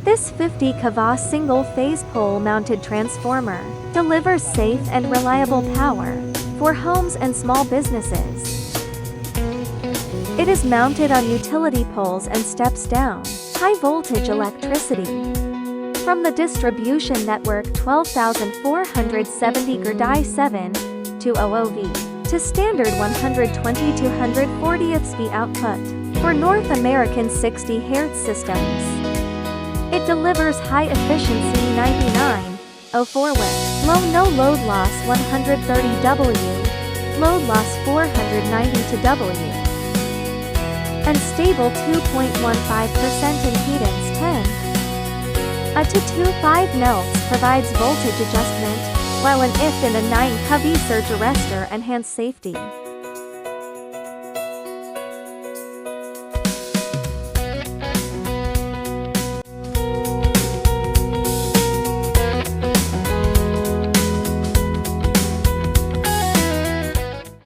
This 50 kV single-phase pole-mounted transformer delivers safe and reliable power for homes and small businesses. It is mounted on utility poles and steps down high-voltage electricity from the distribution network 12,470 GRDY 7.2 to standard 120-140 V output for North American 60 Hz systems. It delivers high efficiency 99.04 with low no-load loss 130 W, load loss 490 W, and stable 2.15% impedance 10. A 225 NLTC provides voltage adjustment, while an IF and a 9 kV surge arrestor enhance safety.